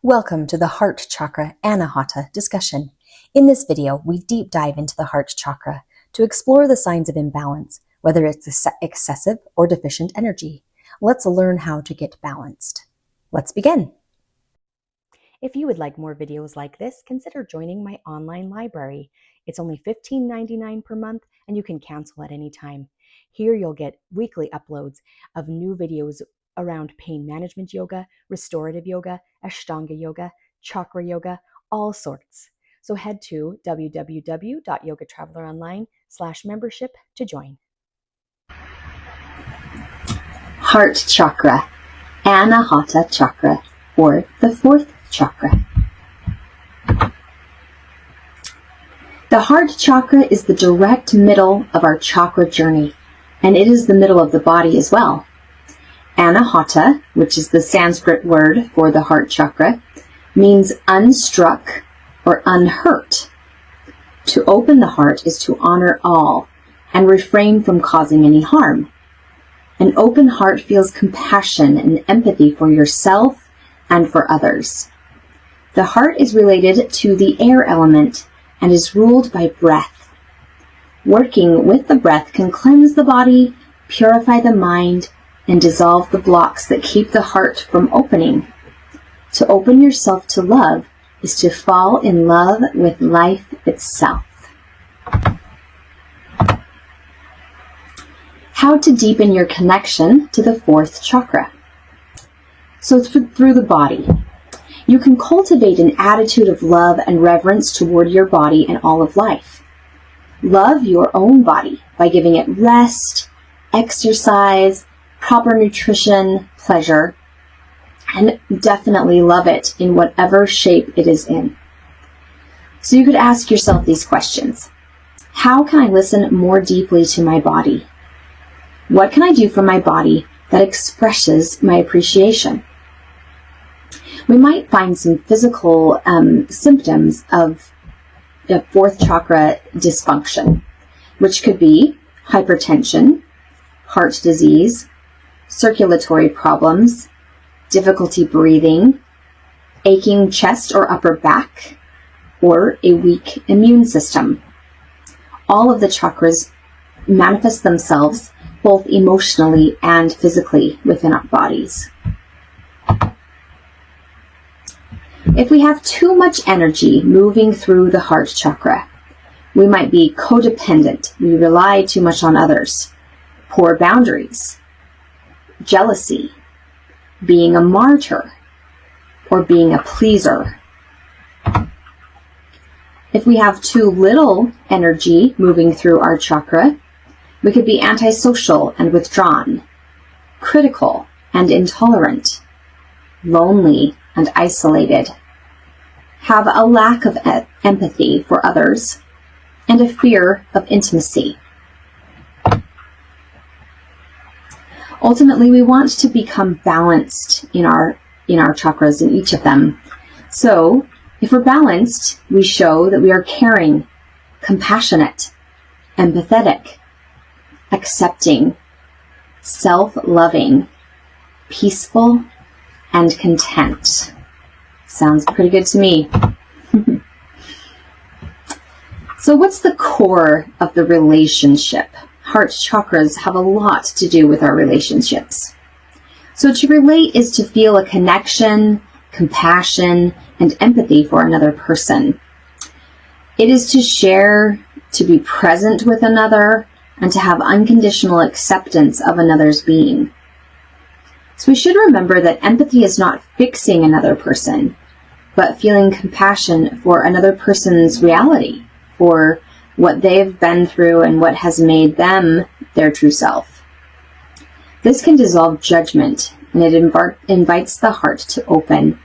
Welcome to the Heart Chakra Anahata discussion. In this video, we deep dive into the Heart Chakra to explore the signs of imbalance, whether it's excessive or deficient energy. Let's learn how to get balanced. Let's begin. If you would like more videos like this, consider joining my online library. It's only $15.99 per month, and you can cancel at any time. Here you'll get weekly uploads of new videos around pain management yoga, restorative yoga, Ashtanga yoga, chakra yoga, all sorts. So head to www.yogatraveleronline/membership to join. Heart Chakra, Anahata Chakra, or the fourth chakra. The heart chakra is the direct middle of our chakra journey, and it is the middle of the body as well. Anahata, which is the Sanskrit word for the heart chakra, means unstruck or unhurt. To open the heart is to honor all and refrain from causing any harm. An open heart feels compassion and empathy for yourself and for others. The heart is related to the air element and is ruled by breath. Working with the breath can cleanse the body, purify the mind, and dissolve the blocks that keep the heart from opening. To open yourself to love is to fall in love with life itself. How to deepen your connection to the fourth chakra. So through the body. You can cultivate an attitude of love and reverence toward your body and all of life. Love your own body by giving it rest, exercise, proper nutrition, pleasure, and definitely love it in whatever shape it is in. So you could ask yourself these questions. How can I listen more deeply to my body? What can I do for my body that expresses my appreciation? We might find some physical symptoms of the fourth chakra dysfunction, which could be hypertension, heart disease, circulatory problems, difficulty breathing, aching chest or upper back, or a weak immune system. All of the chakras manifest themselves both emotionally and physically within our bodies. If we have too much energy moving through the heart chakra, we might be codependent. We rely too much on others. Poor boundaries, jealousy, being a martyr, or being a pleaser. If we have too little energy moving through our chakra, we could be antisocial and withdrawn, critical and intolerant, lonely and isolated, have a lack of empathy for others, and a fear of intimacy. Ultimately, we want to become balanced in our chakras, in each of them. So, if we're balanced, we show that we are caring, compassionate, empathetic, accepting, self-loving, peaceful, and content. Sounds pretty good to me. So what's the core of the relationship? Heart chakras have a lot to do with our relationships. So to relate is to feel a connection, compassion, and empathy for another person. It is to share, to be present with another, and to have unconditional acceptance of another's being. So we should remember that empathy is not fixing another person, but feeling compassion for another person's reality, for what they've been through and what has made them their true self. This can dissolve judgment, and it invites the heart to open.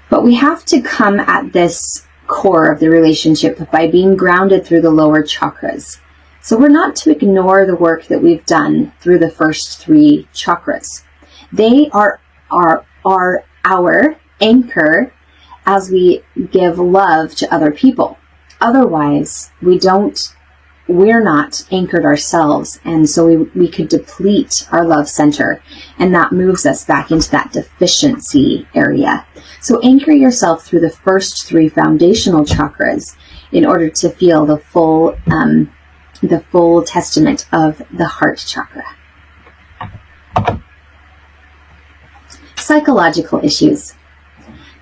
But we have to come at this core of the relationship by being grounded through the lower chakras. So we're not to ignore the work that we've done through the first three chakras. They are our anchor as we give love to other people. Otherwise, we don't we're not anchored ourselves, and so we could deplete our love center, and that moves us back into that deficiency area. So anchor yourself through the first 3 foundational chakras in order to feel the full testament of the heart chakra. Psychological issues.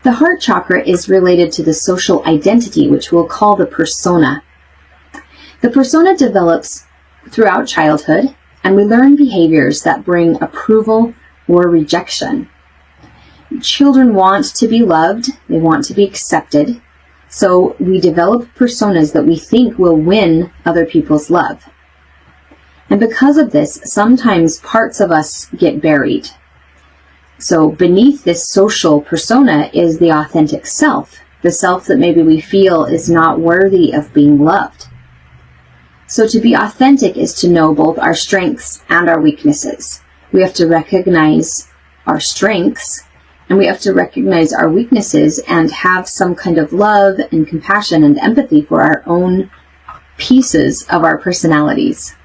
The heart chakra is related to the social identity, which we'll call the persona. The persona develops throughout childhood, and we learn behaviors that bring approval or rejection. Children want to be loved, they want to be accepted, so we develop personas that we think will win other people's love. And because of this, sometimes parts of us get buried. So beneath this social persona is the authentic self, the self that maybe we feel is not worthy of being loved. So to be authentic is to know both our strengths and our weaknesses. We have to recognize our strengths, and we have to recognize our weaknesses and have some kind of love and compassion and empathy for our own pieces of our personalities.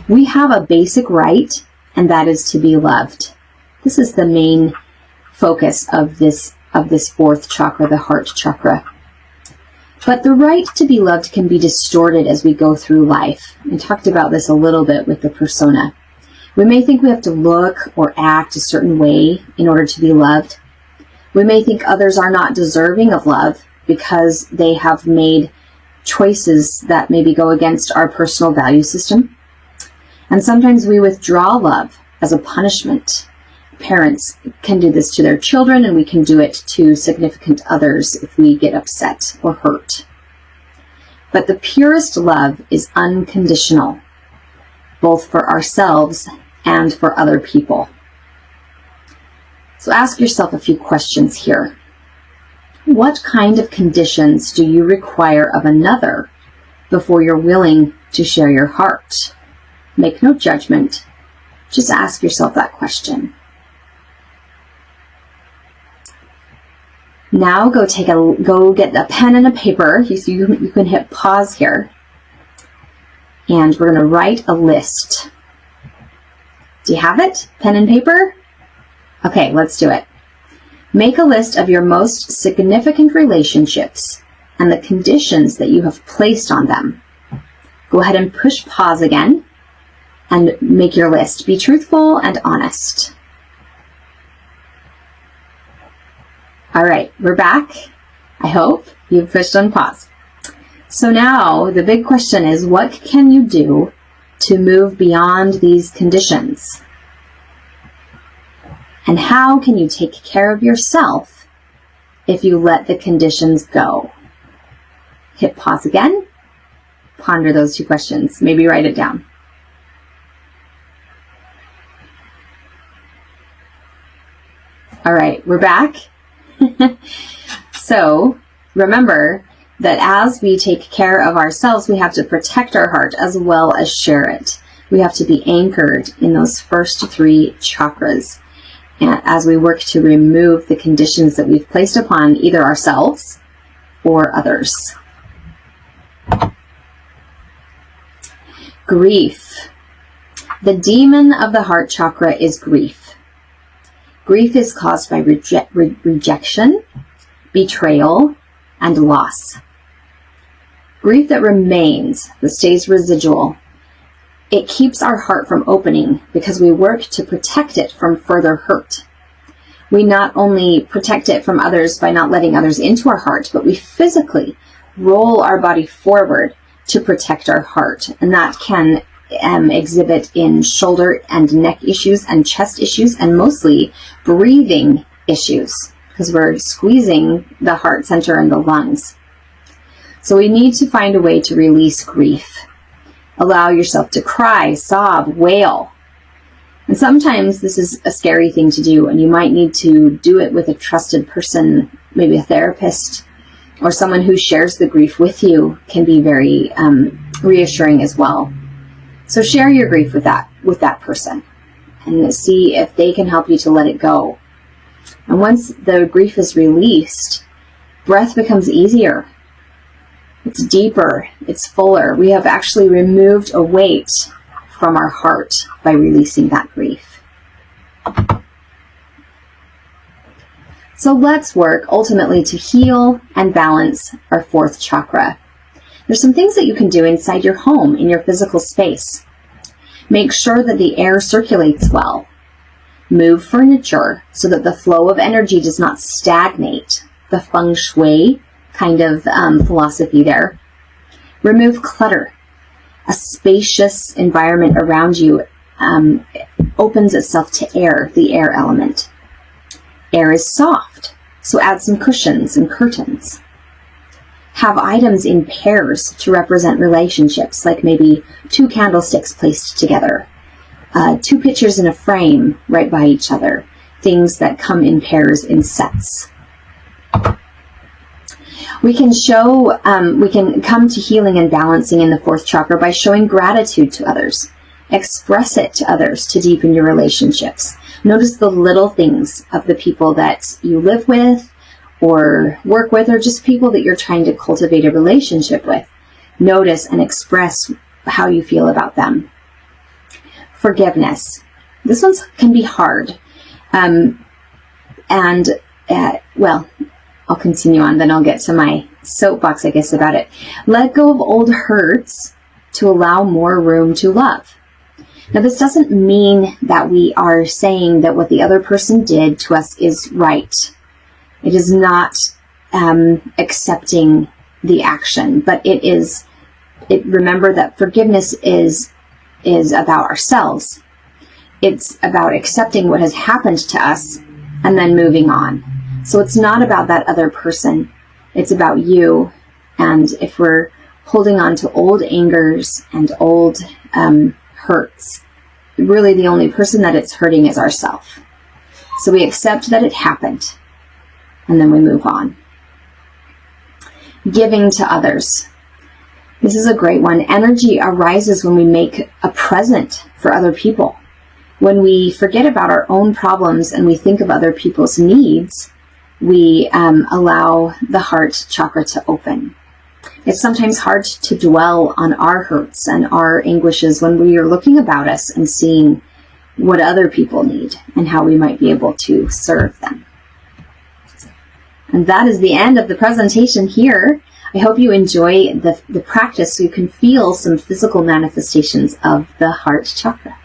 We have a basic right, and that is to be loved. This is the main focus of this 4th chakra, the heart chakra. But the right to be loved can be distorted as we go through life. I talked about this a little bit with the persona. We may think we have to look or act a certain way in order to be loved. We may think others are not deserving of love because they have made choices that maybe go against our personal value system. And sometimes we withdraw love as a punishment. Parents can do this to their children, and we can do it to significant others if we get upset or hurt. But the purest love is unconditional, both for ourselves and for other people. So ask yourself a few questions here. What kind of conditions do you require of another before you're willing to share your heart? Make no judgment. Just ask yourself that question. Now go get a pen and a paper. You can hit pause here. And we're going to write a list. Do you have it? Pen and paper? Okay, let's do it. Make a list of your most significant relationships and the conditions that you have placed on them. Go ahead and push pause again and make your list. Be truthful and honest. All right, we're back. I hope you've pushed on pause. So now the big question is, what can you do to move beyond these conditions? And how can you take care of yourself if you let the conditions go? Hit pause again. Ponder those 2 questions. Maybe write it down. All right, we're back. So remember that as we take care of ourselves, we have to protect our heart as well as share it. We have to be anchored in those first 3 chakras, and as we work to remove the conditions that we've placed upon either ourselves or others. Grief. The demon of the heart chakra is grief. Grief is caused by rejection, betrayal, and loss. Grief that remains, that stays residual, it keeps our heart from opening because we work to protect it from further hurt. We not only protect it from others by not letting others into our heart, but we physically roll our body forward to protect our heart. And that can exhibit in shoulder and neck issues and chest issues, and mostly breathing issues because we're squeezing the heart center and the lungs. So we need to find a way to release grief. Allow yourself to cry, sob, wail. And sometimes this is a scary thing to do, and you might need to do it with a trusted person, maybe a therapist, or someone who shares the grief with you can be very reassuring as well. So share your grief with that person and see if they can help you to let it go. And once the grief is released, breath becomes easier. It's deeper, it's fuller. We have actually removed a weight from our heart by releasing that grief. So let's work ultimately to heal and balance our fourth chakra. There's some things that you can do inside your home, in your physical space. Make sure that the air circulates well. Move furniture so that the flow of energy does not stagnate. The feng shui kind of philosophy there. Remove clutter. A spacious environment around you opens itself to air, the air element. Air is soft, so add some cushions and curtains. Have items in pairs to represent relationships, like maybe 2 candlesticks placed together, 2 pictures in a frame right by each other, things that come in pairs in sets. We can come to healing and balancing in the fourth chakra by showing gratitude to others. Express it to others to deepen your relationships. Notice the little things of the people that you live with or work with, or just people that you're trying to cultivate a relationship with. Notice and express how you feel about them. Forgiveness. This one can be hard. Well, I'll continue on, then I'll get to my soapbox, I guess, about it. Let go of old hurts to allow more room to love. Now, this doesn't mean that we are saying that what the other person did to us is right. It is not accepting the action, but remember that forgiveness is about ourselves. It's about accepting what has happened to us and then moving on. So it's not about that other person. It's about you. And if we're holding on to old angers and old hurts, really the only person that it's hurting is ourselves. So we accept that it happened, and then we move on. Giving to others. This is a great one. Energy arises when we make a present for other people. When we forget about our own problems and we think of other people's needs, we allow the heart chakra to open. It's sometimes hard to dwell on our hurts and our anguishes when we are looking about us and seeing what other people need and how we might be able to serve them. And that is the end of the presentation here. I hope you enjoy the practice so you can feel some physical manifestations of the heart chakra.